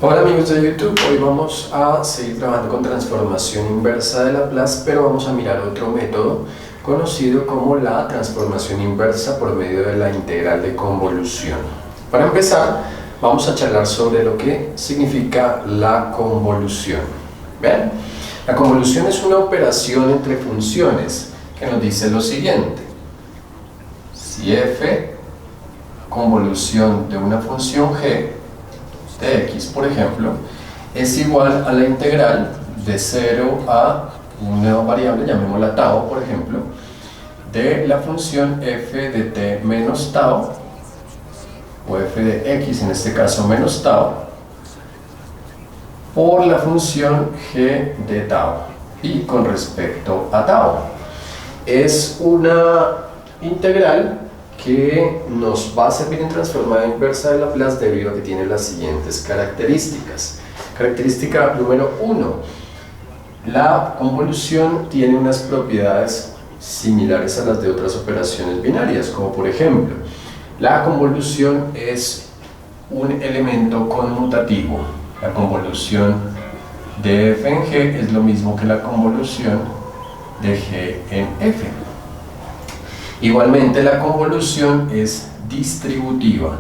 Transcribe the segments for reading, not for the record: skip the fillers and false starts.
Hola amigos de YouTube, hoy vamos a seguir trabajando con transformación inversa de Laplace, pero vamos a mirar otro método conocido como la transformación inversa por medio de la integral de convolución. Para empezar, vamos a charlar sobre lo que significa la convolución. ¿Ven? La convolución es una operación entre funciones que nos dice lo siguiente: si f convolución de una función g de x, por ejemplo, es igual a la integral de 0 a una variable, llamémosla tau, por ejemplo, de la función f de t menos tau, o f de x en este caso menos tau, por la función g de tau, y con respecto a tau. Es una integral que nos va a servir en transformada inversa de Laplace debido a que tiene las siguientes características. Característica número 1. La convolución tiene unas propiedades similares a las de otras operaciones binarias, como por ejemplo, la convolución es un elemento conmutativo. La convolución de f en g es lo mismo que la convolución de g en f. Igualmente, la convolución es distributiva.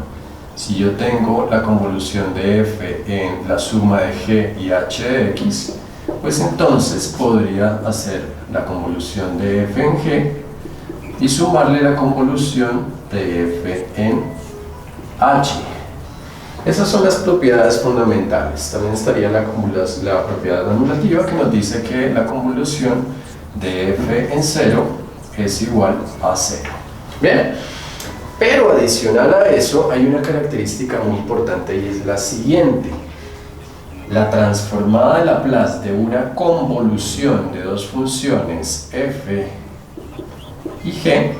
Si yo tengo la convolución de f en la suma de g y h de x, pues entonces podría hacer la convolución de f en g y sumarle la convolución de f en h. Esas son las propiedades fundamentales. También estaría la propiedad anulativa, que nos dice que la convolución de f en 0 es igual a 0. Bien, pero adicional a eso hay una característica muy importante y es la siguiente: la transformada de Laplace de una convolución de dos funciones f y g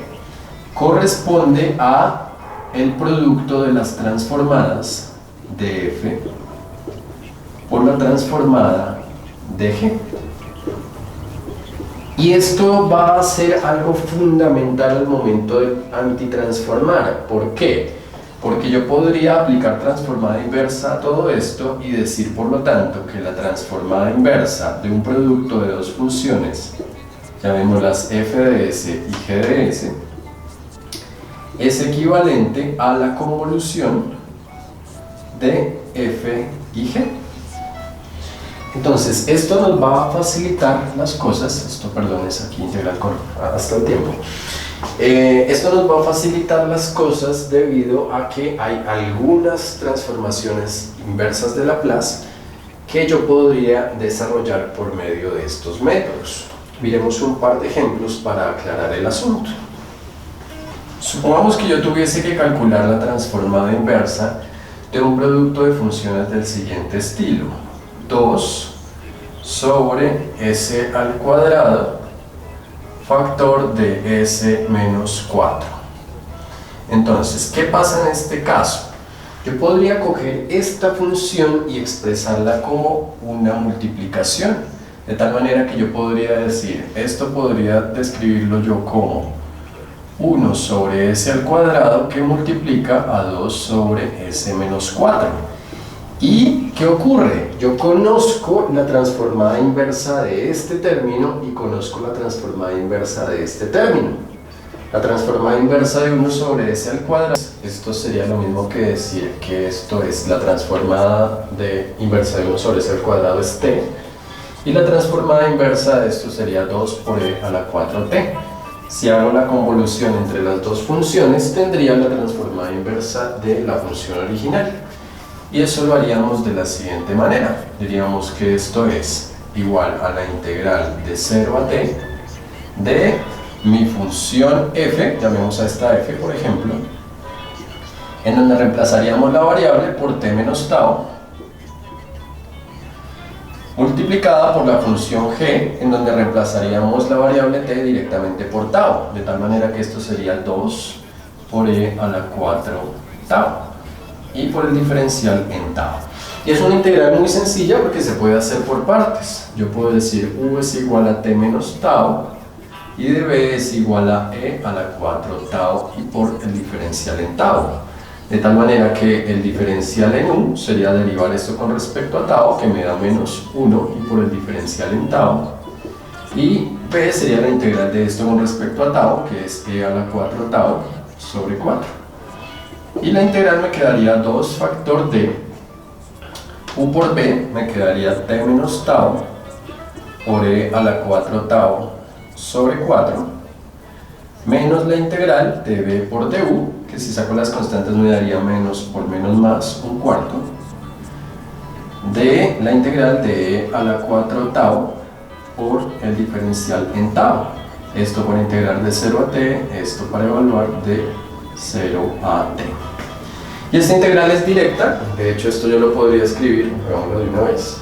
corresponde a el producto de las transformadas de f por la transformada de g. Y esto va a ser algo fundamental al momento de antitransformar. ¿Por qué? Porque yo podría aplicar transformada inversa a todo esto y decir, por lo tanto, que la transformada inversa de un producto de dos funciones, llamémoslas f de s y g de s, es equivalente a la convolución de f y g. Entonces, esto nos va a facilitar las cosas. Esto, perdón, es aquí integral hasta el tiempo. Esto nos va a facilitar las cosas debido a que hay algunas transformaciones inversas de Laplace que yo podría desarrollar por medio de estos métodos. Miremos un par de ejemplos para aclarar el asunto. Supongamos que yo tuviese que calcular la transformada inversa de un producto de funciones del siguiente estilo: 2 sobre s al cuadrado factor de s menos 4. Entonces, ¿qué pasa en este caso? Yo podría coger esta función y expresarla como una multiplicación, de tal manera que yo podría decir, esto podría describirlo yo como 1 sobre s al cuadrado que multiplica a 2 sobre s menos 4. ¿Y qué ocurre? Yo conozco la transformada inversa de este término y conozco la transformada inversa de este término. La transformada inversa de 1 sobre s al cuadrado, esto sería lo mismo que decir que esto es la transformada inversa de 1 sobre s al cuadrado es t, y la transformada inversa de esto sería 2 por e a la 4t. Si hago la convolución entre las dos funciones, tendría la transformada inversa de la función original. Y eso lo haríamos de la siguiente manera. Diríamos que esto es igual a la integral de 0 a t de mi función f, llamemos a esta f por ejemplo, en donde reemplazaríamos la variable por t menos tau, multiplicada por la función g, en donde reemplazaríamos la variable t directamente por tau, de tal manera que esto sería 2 por e a la 4 tau, y por el diferencial en tau. Y es una integral muy sencilla porque se puede hacer por partes. Yo puedo decir u es igual a t menos tau y de b es igual a e a la 4 tau y por el diferencial en tau. de tal manera que el diferencial en u sería derivar esto con respecto a tau, que me da menos 1, y por el diferencial en tau, y b sería la integral de esto con respecto a tau, que es e a la 4 tau sobre 4. Y la integral me quedaría 2 factor de u por b, me quedaría t menos tau por e a la 4 tau sobre 4, menos la integral de b por du, que si saco las constantes me daría menos por menos más un cuarto, de la integral de e a la 4 tau por el diferencial en tau. Esto para integrar de 0 a t, esto para evaluar de 0 a t. Y esta integral es directa, de hecho esto yo lo podría escribir, hagámoslo de una vez,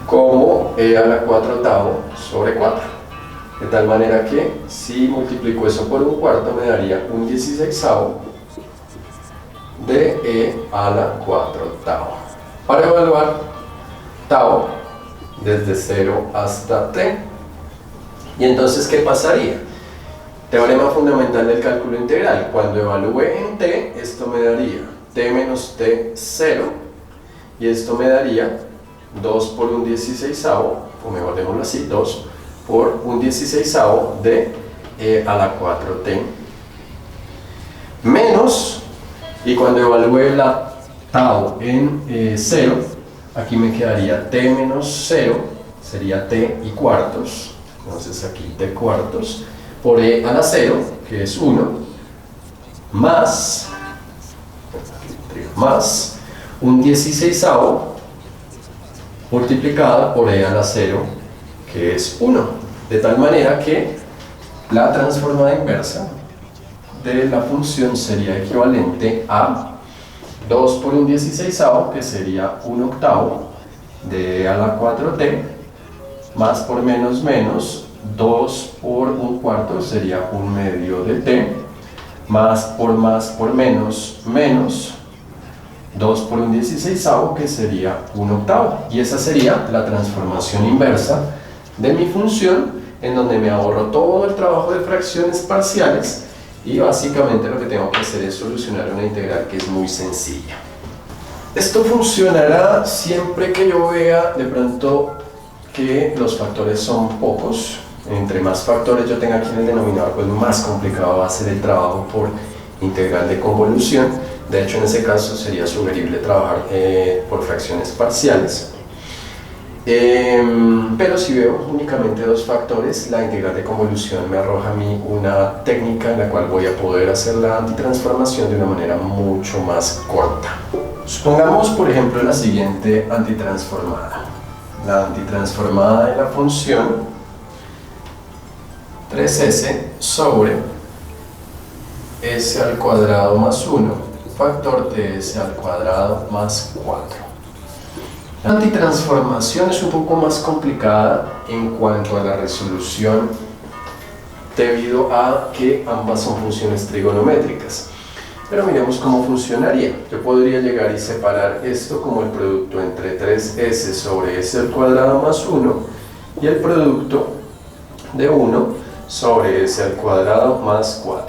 como e a la 4 tau sobre 4. De tal manera que si multiplico eso por un cuarto me daría un 16avo de e a la 4 tau. Para evaluar tau desde 0 hasta t. Y entonces, ¿qué pasaría? Teorema fundamental del cálculo integral. Cuando evalúe en t, esto me daría t menos t 0, y esto me daría 2 por un 16avo, o mejor démoslo así, 2 por un 16avo de e a la 4t, menos, y cuando evalúe la tau en 0, aquí me quedaría t menos 0, sería t y cuartos, entonces aquí t cuartos, por e a la 0, que es 1, más un 16avo multiplicado por e a la 0, que es 1, de tal manera que la transformada inversa de la función sería equivalente a 2 por un 16avo, que sería 1 octavo de e a la 4t, más por menos menos, 2 por un cuarto sería 1 medio de t, más por menos menos, 2 por un 16avo, que sería 1 octavo. Y esa sería la transformación inversa de mi función, en donde me ahorro todo el trabajo de fracciones parciales y básicamente lo que tengo que hacer es solucionar una integral que es muy sencilla. Esto funcionará siempre que yo vea de pronto que los factores son pocos. Entre más factores yo tenga aquí en el denominador, pues más complicado va a ser el trabajo por integral de convolución. De hecho, en ese caso sería sugerible trabajar por fracciones parciales. Pero si veo únicamente dos factores, la integral de convolución me arroja a mí una técnica en la cual voy a poder hacer la antitransformación de una manera mucho más corta. Supongamos, por ejemplo, la siguiente antitransformada. La antitransformada de la función 3s sobre s al cuadrado más 1 factor de s al cuadrado más 4. La antitransformación es un poco más complicada en cuanto a la resolución, debido a que ambas son funciones trigonométricas. Pero miremos cómo funcionaría. Yo podría llegar y separar esto como el producto entre 3s sobre s al cuadrado más 1 y el producto de 1 sobre s al cuadrado más 4.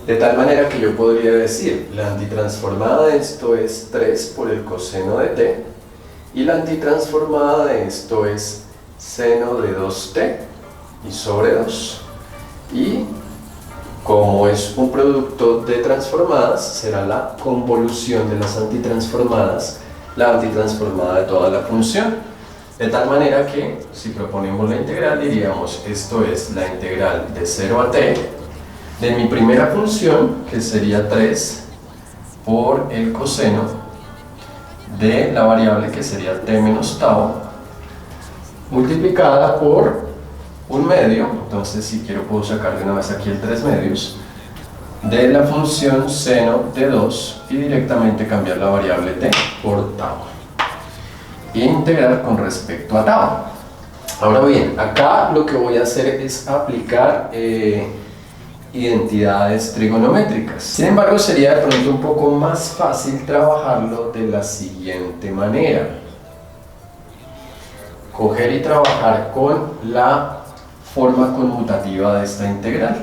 De tal manera que yo podría decir, la antitransformada de esto es 3 por el coseno de t, y la antitransformada de esto es seno de 2t y sobre 2. Y como es un producto de transformadas, será la convolución de las antitransformadas, la antitransformada de toda la función. De tal manera que, si proponemos la integral, diríamos, esto es la integral de 0 a t de mi primera función, que sería 3 por el coseno de la variable que sería t menos tau, multiplicada por un medio, entonces si quiero puedo sacar de una vez aquí el 3 medios, de la función seno de 2 y directamente cambiar la variable t por tau e integrar con respecto a tau. Ahora bien, acá lo que voy a hacer es aplicar identidades trigonométricas. Sin embargo, sería de pronto un poco más fácil trabajarlo de la siguiente manera: coger y trabajar con la forma conmutativa de esta integral.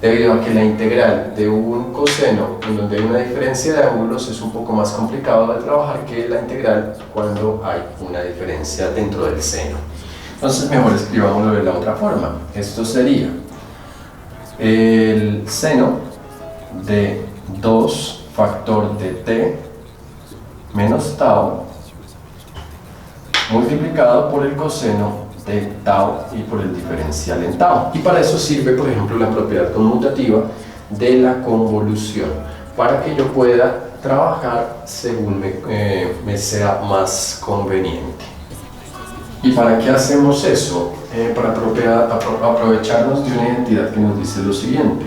debido a que la integral de un coseno en donde hay una diferencia de ángulos es un poco más complicado de trabajar que la integral cuando hay una diferencia dentro del seno. Entonces mejor escribámoslo de la otra forma. Esto sería el seno de 2 factor de t menos tau multiplicado por el coseno de tau y por el diferencial en tau. Y para eso sirve, por ejemplo, la propiedad conmutativa de la convolución, para que yo pueda trabajar según me sea más conveniente. ¿Y para qué hacemos eso? Para aprovecharnos de una identidad que nos dice lo siguiente: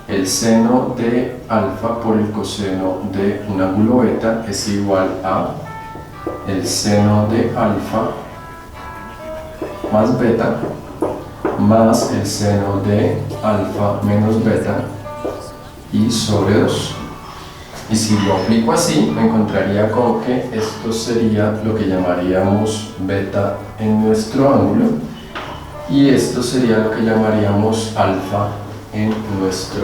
el seno de alfa por el coseno de un ángulo beta es igual a el seno de alfa más beta más el seno de alfa menos beta y sobre 2. Y si lo aplico así, me encontraría con que esto sería lo que llamaríamos beta en nuestro ángulo y esto sería lo que llamaríamos alfa en nuestra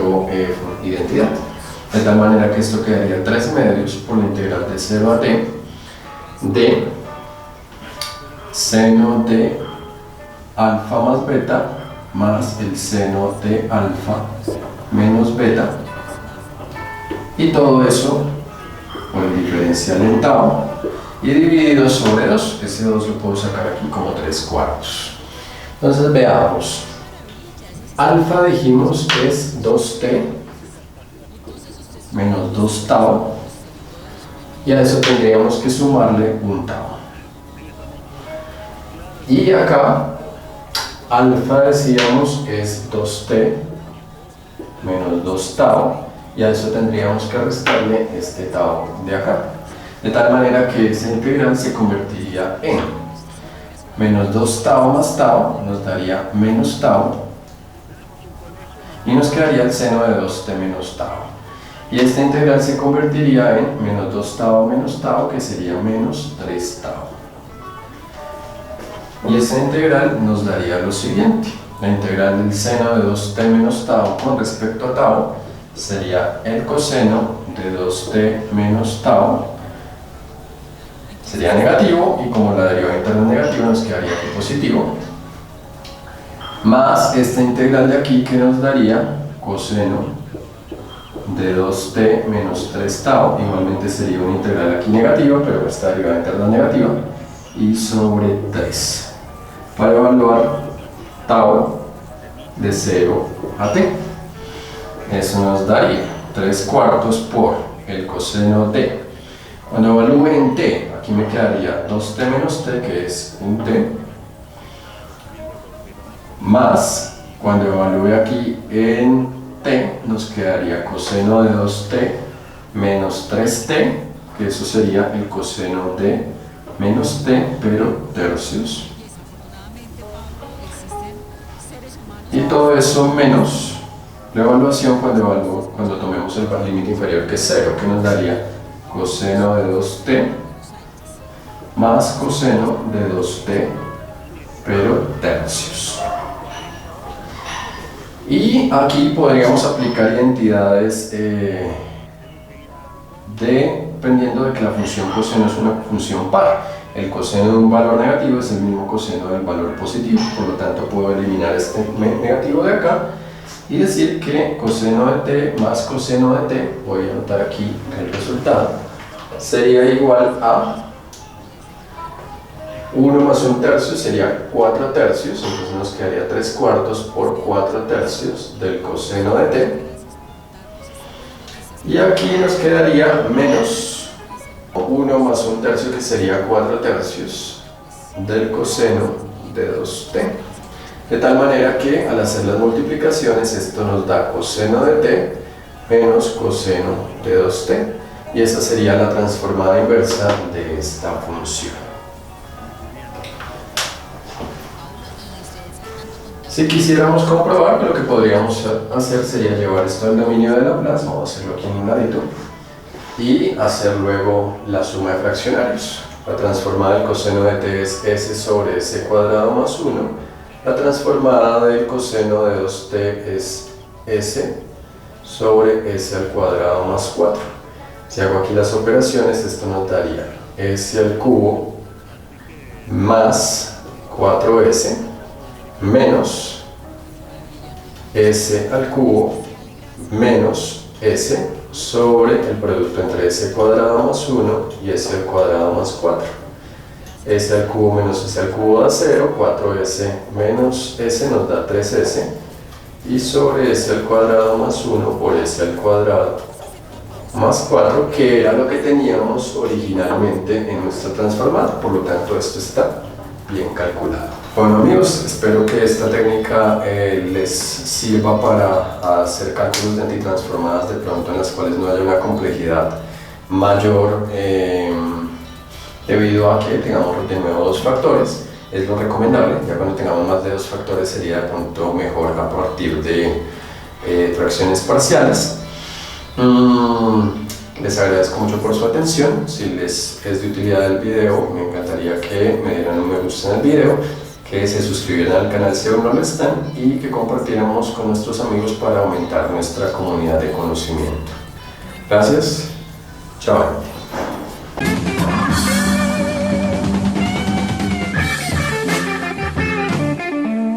identidad. De tal manera que esto quedaría 3 medios por la integral de 0 a t de seno de alfa más beta más el seno de alfa menos beta, y todo eso por el diferencial en tau y dividido sobre 2. Ese 2 lo puedo sacar aquí como 3/4. Entonces veamos. Alfa dijimos que es 2t menos 2 tau, y a eso tendríamos que sumarle un tau. Y acá alfa decíamos es 2t menos 2 tau, y a eso tendríamos que restarle este tau de acá, de tal manera que esa integral se convertiría en menos 2 tau más tau, nos daría menos tau, y nos quedaría el seno de 2t menos tau, y esta integral se convertiría en menos 2 tau menos tau, que sería menos 3 tau. Y esa integral nos daría lo siguiente: la integral del seno de 2t menos tau con respecto a tau sería el coseno de 2t menos tau, sería negativo, y como la derivada interna es negativa nos quedaría aquí positivo, más esta integral de aquí que nos daría coseno de 2t menos 3 tau, igualmente sería una integral aquí negativa, pero esta derivada interna es negativa, y sobre 3, para evaluar tau de 0 a t. Eso nos daría 3/4 por el coseno de, cuando evalúe en t, aquí me quedaría 2t menos t, que es un t, más, cuando evalúe aquí en t, nos quedaría coseno de 2t menos 3t, que eso sería el coseno de menos t, pero tercios. Y todo eso menos la evaluación cuando tomemos el límite inferior, que es 0, que nos daría coseno de 2t más coseno de 2t, pero tercios. Y aquí podríamos aplicar identidades dependiendo de que la función coseno es una función par. El coseno de un valor negativo es el mismo coseno del valor positivo, por lo tanto puedo eliminar este negativo de acá y decir que coseno de t más coseno de t, voy a anotar aquí el resultado, sería igual a 1 más 1 tercio, sería 4 tercios, entonces nos quedaría 3/4 por 4 tercios del coseno de t, y aquí nos quedaría menos 1 más 1 tercio, que sería 4 tercios del coseno de 2t. De tal manera que al hacer las multiplicaciones esto nos da coseno de t menos coseno de 2t, y esa sería la transformada inversa de esta función. Si quisiéramos comprobar, lo que podríamos hacer sería llevar esto al dominio de Laplace, vamos a hacerlo aquí en un ladito, y hacer luego la suma de fraccionarios. La transformada del coseno de t es s sobre s cuadrado más 1, la transformada del coseno de 2t es s sobre s al cuadrado más 4. Si hago aquí las operaciones, esto nos daría s al cubo más 4s menos s al cubo menos s sobre el producto entre s al cuadrado más 1 y s al cuadrado más 4. S al cubo menos s al cubo da 0, 4s menos s nos da 3s, y sobre s al cuadrado más 1 por s al cuadrado más 4, que era lo que teníamos originalmente en nuestra transformada. Por lo tanto, esto está bien calculado. Bueno amigos, espero que esta técnica les sirva para hacer cálculos de antitransformadas de pronto en las cuales no haya una complejidad mayor debido a que tengamos de nuevo dos factores. Es lo recomendable. Ya cuando tengamos más de dos factores sería de pronto mejor a partir de fracciones parciales. Les agradezco mucho por su atención. Si les es de utilidad el video, me encantaría que me dieran un me gusta en el video, que se suscribieran al canal si aún no lo están y que compartiéramos con nuestros amigos para aumentar nuestra comunidad de conocimiento. Gracias. Chao.